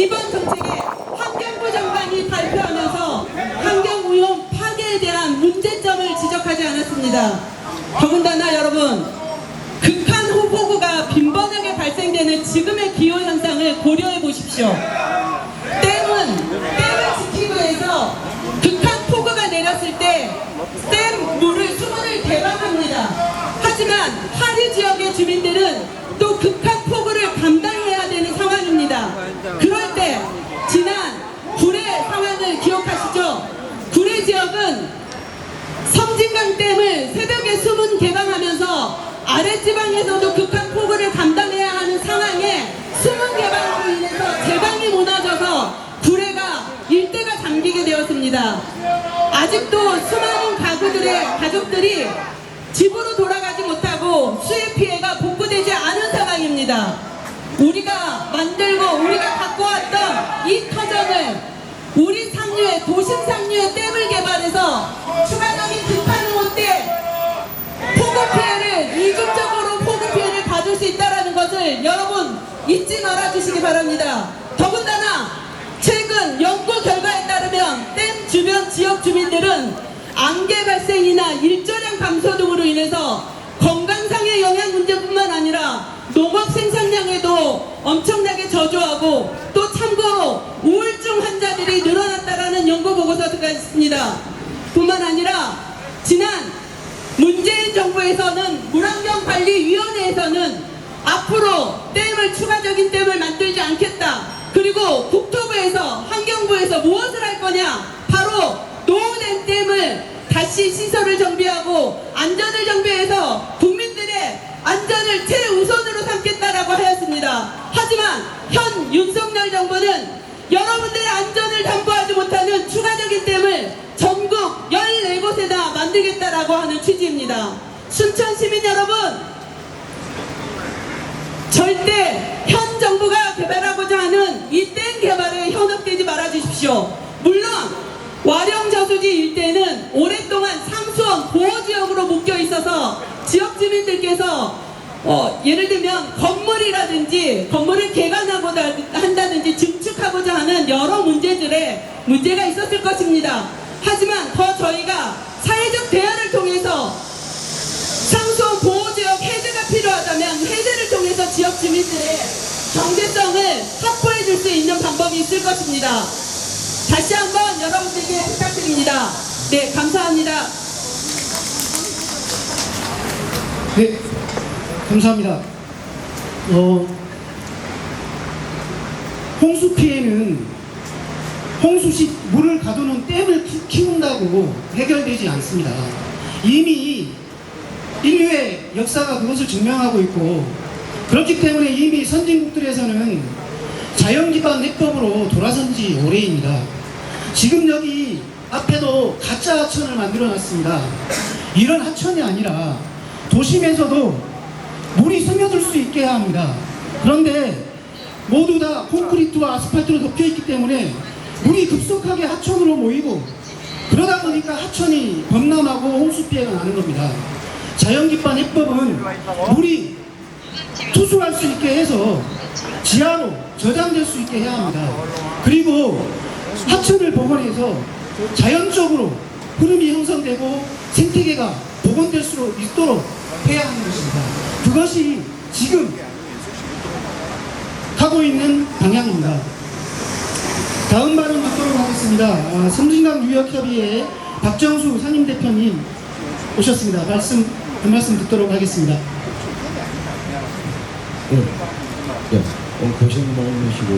이번 정책에 환경부 장관이 발표하면서 환경오염 파괴에 대한 문제점을 지적하지 않았습니다. 더군다나 여러분, 극한 호폭우가 빈번하게 발생되는 지금의 기후현상을 고려해 보십시오. 댐을 지키기 위해서 극한 폭우가 내렸을 때 댐 물을 수문을 개방합니다. 하지만 하류 지역의 주민들은 또 극한 폭우를 감당해야 되는 상황입니다. 그럴 때 지난 구례 상황을 기억하시죠? 구례 지역은 섬진강 댐을 새벽에 수문 개방하면서 아랫지방에서도 극한 폭우를 감당해야 하는 상황에 수문 개방으로 인해서 제방이 무너져서 구례가 일대가 잠기게 되었습니다. 아직도 수많은 가족들이 집으로 돌아가지 못하고 수해 피해가 복구되지 않은 상황입니다. 우리가 만들고 우리가 갖고 왔던 이 터전을 우리 상류의 도심 상류의 댐을 개발해서 추가적인 극한호우 때 폭우 피해를 이중적으로 폭우 피해를 받을 수 있다는 것을 여러분 잊지 말아 주시기 바랍니다. 더군다나 최근 연구 결과에 따르면 댐 주변 지역 주민들은 안개 발생이나 일조량 감소 등으로 인해서 건강상의 영향 문제뿐만 아니라 농업 생산량에도 엄청나게 저조하고 또 참고로 우울증 환자들이 늘어났다라는 연구 보고서가 있습니다. 뿐만 아니라 지난 문재인 정부에서는 물환경관리위원회에서는 앞으로 댐을 추가적인 댐을 만들지 않겠다. 그리고 국토부에서 환경부에서 무엇을 할 거냐? 바로 노후된 댐을 다시 시설을 정비하고 안전을 정비해서 국민들의 안전을 최우선으로 삼겠다라고 하였습니다. 하지만 현 윤석열 정부는 여러분들의 안전을 담보하지 못하는 추가적인 댐을 전국 14곳에다 만들겠다라고 하는 취지입니다. 순천 시민 여러분, 절대 현 정부가 개발하고자 하는 이 댐 개발에 현혹되지 말아 주십시오. 물론 와령 저수지 일대는 오랫동안 상수원 보호지역으로 묶여 있어서 지역 주민들께서 예를 들면 건물을 개관하고자 한다든지 증축하고자 하는 여러 문제가 있었을 것입니다. 하지만 더 저희가 사회적 대화를 통해서 상수원 보호지역 해제가 필요하다면 해제를 통해서 지역 주민들의 경제성을 확보해 줄 수 있는 방법이 있을 것입니다. 다시 한번 여러분들께 부탁드립니다. 네, 감사합니다. 네, 감사합니다. 홍수 피해는 홍수시 물을 가두는 댐을 키운다고 해결되지 않습니다. 이미 인류의 역사가 그것을 증명하고 있고, 그렇기 때문에 이미 선진국들에서는 자연기반 해법으로 돌아선 지 오래입니다. 지금 여기 앞에도 가짜 하천을 만들어 놨습니다. 이런 하천이 아니라 도심에서도 물이 스며들 수 있게 해야 합니다. 그런데 모두 다 콘크리트와 아스팔트로 덮여 있기 때문에 물이 급속하게 하천으로 모이고, 그러다 보니까 하천이 범람하고 홍수 피해가 나는 겁니다. 자연기반 해법은 물이 투수할 수 있게 해서 지하로 저장될 수 있게 해야 합니다. 그리고 하천을 복원해서 자연적으로 흐름이 형성되고 생태계가 복원될 수 있도록 해야 하는 것입니다. 그것이 지금 하고 있는 방향입니다. 다음 발언 듣도록 하겠습니다. 섬진강 유역협의회 박정수 상임대표님 오셨습니다. 그 말씀 듣도록 하겠습니다. 네. 고생 많으시고,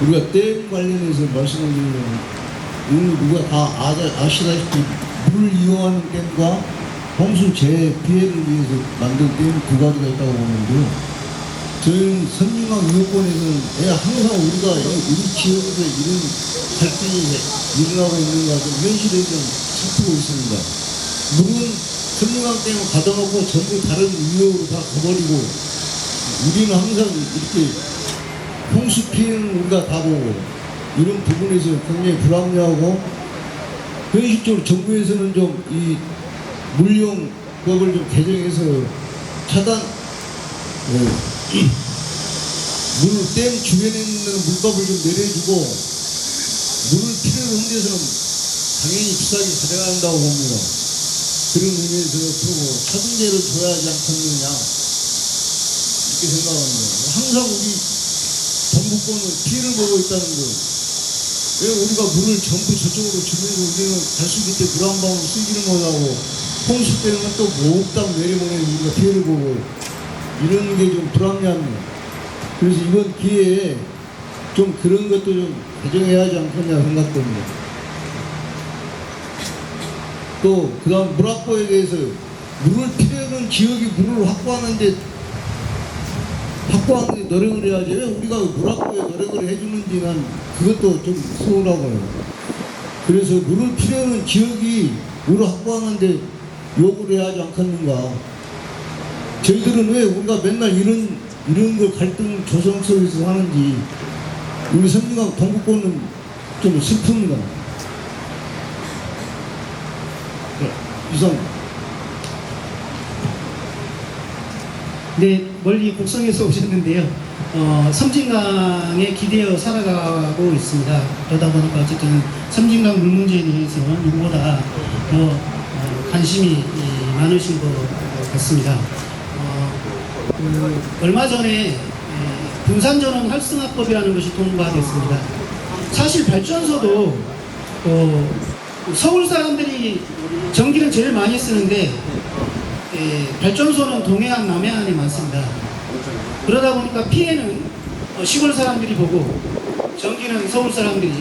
우리가 댐 관련해서 말씀드리면 누가 다 아시다시피 물을 이용하는 댐과 홍수 재해 피해를 위해서 만든 댐 두 가지가 있다고 보는데요. 저희 선진강 유역권에서는 항상 우리가 우리 지역에서 이런 갈등이 일어나고 있는 것을 현실에 좀 살피고 있습니다. 물은 선진강 댐을 가둬놓고 전부 다른 유역으로 다 가버리고, 우리는 항상 이렇게 홍수 피해는 우리가 다 보고, 이런 부분에서 굉장히 불합리하고, 현실적으로 정부에서는 좀 이 물용법을 좀 개정해서 차단, 댐 주변에 있는 물값을 좀 내려주고 물을 필요로 한 데서는 당연히 비싸게 가져가야 한다고 봅니다. 그런 의미에서 그러고 차등제를 줘야 하지 않겠느냐 이렇게 생각합니다. 항상 우리 동북권은 피해를 보고 있다는 거. 왜 우리가 물을 전부 저쪽으로 주면서 우리는 갈수기 때 물 한 방울 쓰지를 못하고 홍수 때는 또 몽땅 내려보내서 우리가 피해를 보고 이런 게 좀 불합리합니다. 그래서 이번 기회에 좀 그런 것도 좀 개정해야 하지 않겠냐 생각됩니다. 또 그다음 물 확보에 대해서 물을 필요한 지역이 물을 확보하는데 노력을 해야지. 왜 우리가 물 확보에 노력을 해주는지 난 그것도 좀 서운하고요. 그래서 물을 필요한 지역이 물을 확보하는데 요구를 해야 하지 않겠는가. 저희들은 왜 우리가 맨날 이런 걸 갈등 조성 속에서 하는지 우리 섬진강 동북권은 좀 슬픕니다. 네, 이상. 네, 멀리 곡성에서 오셨는데요. 섬진강에 기대어 살아가고 있습니다. 그러다 보니까 어쨌든 섬진강 물 문제에 대해서 누구보다 더 관심이 많으신 것 같습니다. 얼마 전에 분산전원 활성화법이라는 것이 통과됐습니다. 사실 발전소도 서울 사람들이 전기를 제일 많이 쓰는데 발전소는 동해안, 남해안에 많습니다. 그러다 보니까 피해는 시골 사람들이 보고 전기는 서울 사람들이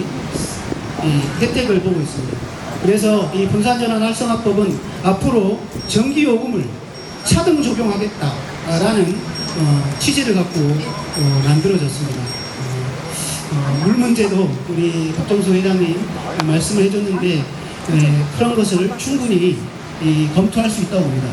혜택을 보고 있습니다. 그래서 이 분산전환 활성화법은 앞으로 전기요금을 차등 적용하겠다라는 취지를 갖고 만들어졌습니다. 물 문제도 우리 박정수 회장님 말씀을 해줬는데 그런 것을 충분히 검토할 수 있다고 봅니다.